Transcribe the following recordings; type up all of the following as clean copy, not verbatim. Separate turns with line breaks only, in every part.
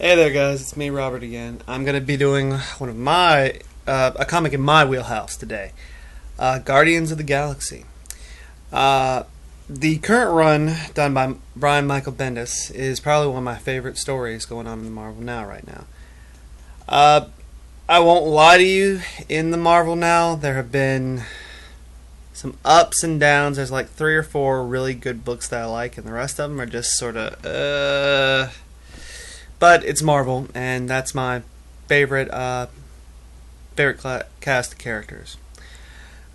Hey there, guys. It's me, Robert, again. I'm going to be doing one of my a comic in my wheelhouse today, Guardians of the Galaxy. The current run done by Brian Michael Bendis is probably one of my favorite stories going on in the Marvel Now right now. I won't lie to you. In the Marvel Now, there have been some ups and downs. There's like 3 or 4 really good books that I like, and the rest of them are just sort of But it's Marvel, and that's my favorite cast of characters.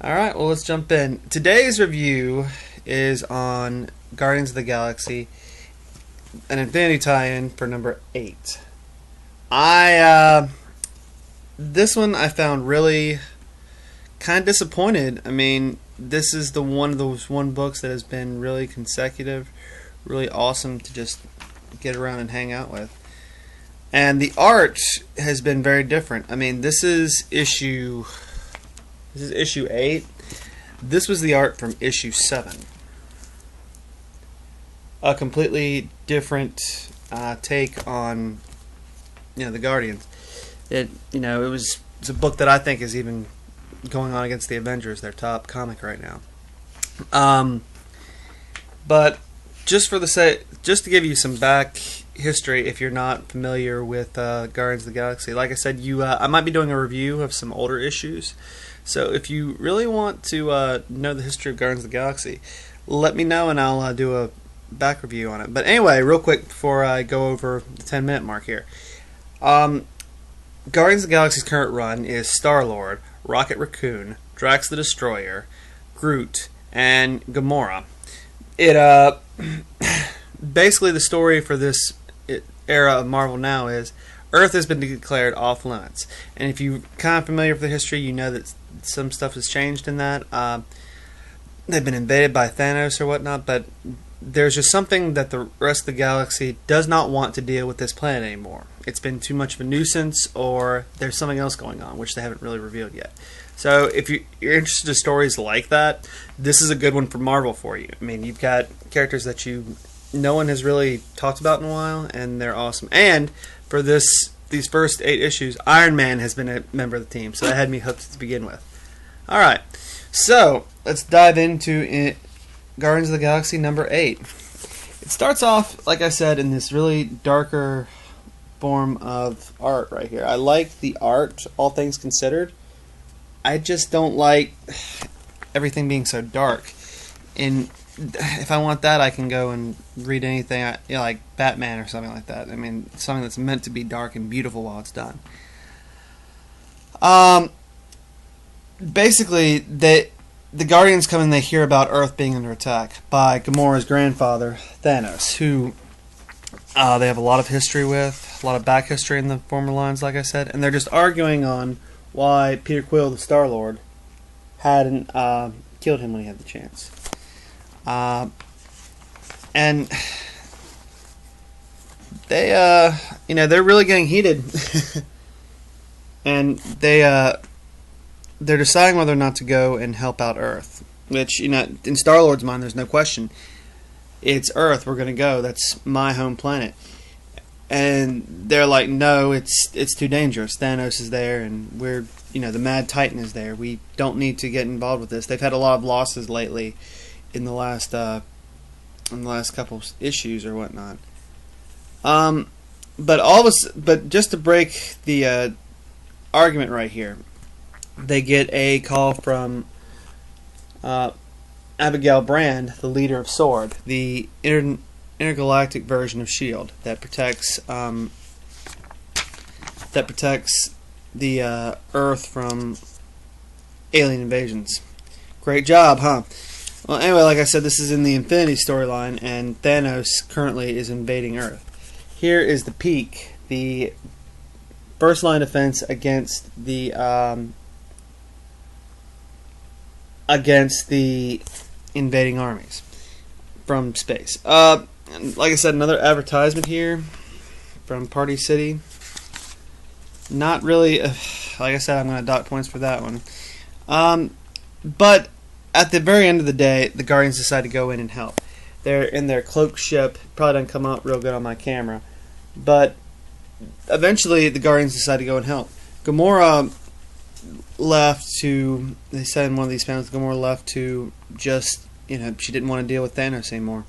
Alright, well, let's jump in. Today's review is on Guardians of the Galaxy, an Infinity tie-in for number 8. This one I found really kind of disappointed. I mean, this is one of those books that has been really consecutive, really awesome to just get around and hang out with. And the art has been very different. I mean, this is issue 8. This was the art from issue 7. A completely different take on the Guardians. It's a book that I think is even going on against the Avengers, their top comic right now. But just to give you some back history, if you're not familiar with Guardians of the Galaxy, like I said, I might be doing a review of some older issues. So if you really want to know the history of Guardians of the Galaxy, let me know and I'll do a back review on it. But anyway, real quick before I go over the 10-minute mark here. Guardians of the Galaxy's current run is Star-Lord, Rocket Raccoon, Drax the Destroyer, Groot, and Gamora. Basically, the story for this era of Marvel Now is Earth has been declared off limits. And if you're kind of familiar with the history, you know that some stuff has changed in that. They've been invaded by Thanos or whatnot, but there's just something that the rest of the galaxy does not want to deal with this planet anymore. It's been too much of a nuisance, or there's something else going on, which they haven't really revealed yet. So if you're interested in stories like that, this is a good one for Marvel for you. I mean, you've got characters that no one has really talked about in a while, and they're awesome. And for these first 8 issues, Iron Man has been a member of the team, so that had me hooked to begin with. Alright, so let's dive into Guardians of the Galaxy number 8. It starts off, like I said, in this really darker form of art right here. I like the art, all things considered. I just don't like everything being so dark. And if I want that, I can go and read anything, like Batman or something like that. I mean, something that's meant to be dark and beautiful while it's done. Basically, the Guardians come and they hear about Earth being under attack by Gamora's grandfather, Thanos, who they have a lot of history with, a lot of back history in the former lines, like I said, and they're just arguing on why Peter Quill, the Star-Lord, hadn't killed him when he had the chance. And they're really getting heated, and they're deciding whether or not to go and help out Earth. Which, in Star-Lord's mind, there's no question. It's Earth. We're going to go. That's my home planet. And they're like, no, it's too dangerous. Thanos is there, and the Mad Titan is there. We don't need to get involved with this. They've had a lot of losses lately in the last couple issues or whatnot. But just to break the argument right here, they get a call from Abigail Brand, the leader of S.W.O.R.D., the intergalactic version of S.H.I.E.L.D. that protects the Earth from alien invasions. Great job, huh? Well, anyway, like I said, this is in the Infinity storyline, and Thanos currently is invading Earth. Here is the peak, the first line of defense against the invading armies from space. Like I said, another advertisement here from Party City. Not really, like I said, I'm going to dock points for that one. But at the very end of the day, the Guardians decide to go in and help. They're in their cloak ship. Probably doesn't come out real good on my camera. But eventually the Guardians decide to go and help. Gamora left to, they said in one of these panels, Gamora left to just, she didn't want to deal with Thanos anymore.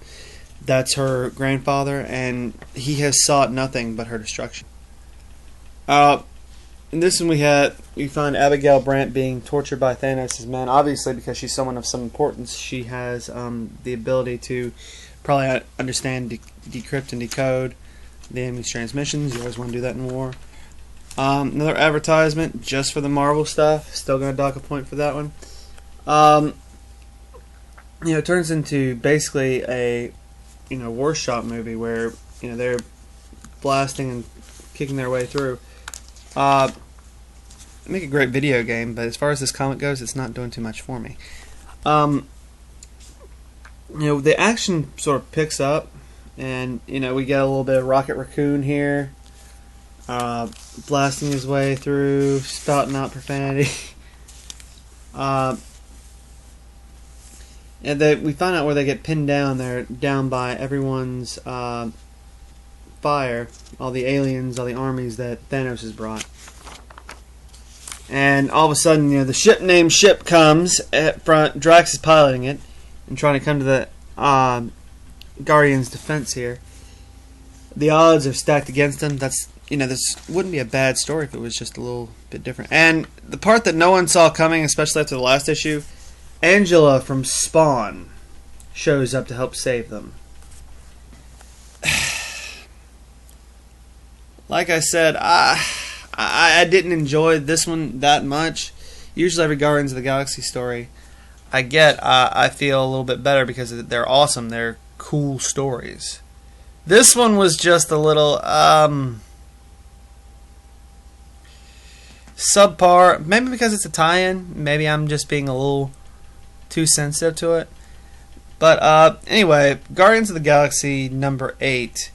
That's her grandfather, and he has sought nothing but her destruction. In this one we find Abigail Brandt being tortured by Thanos' men. Obviously, because she's someone of some importance, she has the ability to probably understand, decrypt, and decode the enemy's transmissions. You always want to do that in war. Another advertisement just for the Marvel stuff. Still going to dock a point for that one. It turns into basically a workshop movie where they're blasting and kicking their way through. Make a great video game, but as far as this comic goes, it's not doing too much for me. The action sort of picks up, and we get a little bit of Rocket Raccoon here, blasting his way through, spouting out profanity. And we find out where they get pinned down. They're down by everyone's fire, all the aliens, all the armies that Thanos has brought. And all of a sudden, the ship named Ship comes at front. Drax is piloting it and trying to come to the Guardians' defense here. The odds are stacked against him. This wouldn't be a bad story if it was just a little bit different. And the part that no one saw coming, especially after the last issue, Angela from Spawn shows up to help save them. Like I said, I didn't enjoy this one that much. Usually every Guardians of the Galaxy story I feel a little bit better because they're awesome. They're cool stories. This one was just a little subpar. Maybe because it's a tie-in. Maybe I'm just being a little too sensitive to it. But anyway, Guardians of the Galaxy number 8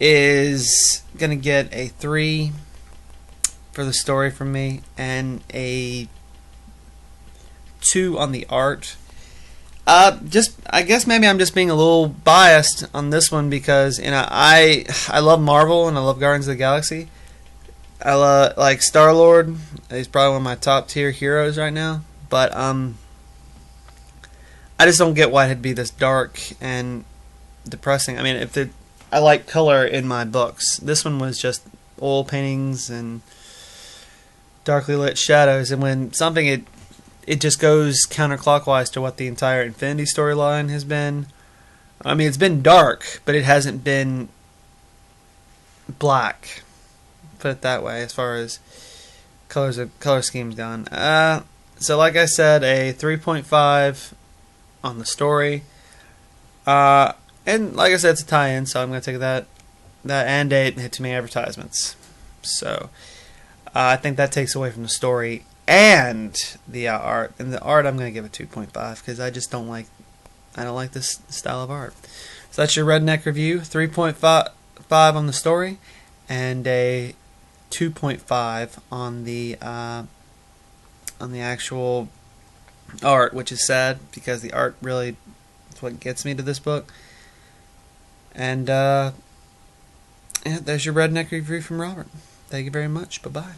is going to get a 3 for the story from me and a 2 on the art. I guess maybe I'm just being a little biased on this one because I love Marvel and I love Guardians of the Galaxy. I like Star-Lord. He's probably one of my top tier heroes right now. But I just don't get why it'd be this dark and depressing. I mean, I like color in my books. This one was just oil paintings and darkly lit shadows, and when something it just goes counterclockwise to what the entire Infinity storyline has been. I mean, it's been dark, but it hasn't been black. Put it that way, as far as color scheme's gone. So, like I said, a 3.5 on the story. And like I said, it's a tie-in, so I'm going to take that and 8 and hit too many advertisements. So I think that takes away from the story and the art. And the art, I'm going to give it 2.5 because I just don't like this style of art. So that's your Redneck review. 3.5 on the story and a 2.5 on the actual art, which is sad because the art really is what gets me to this book. And there's your Redneck review from Robert. Thank you very much. Bye-bye.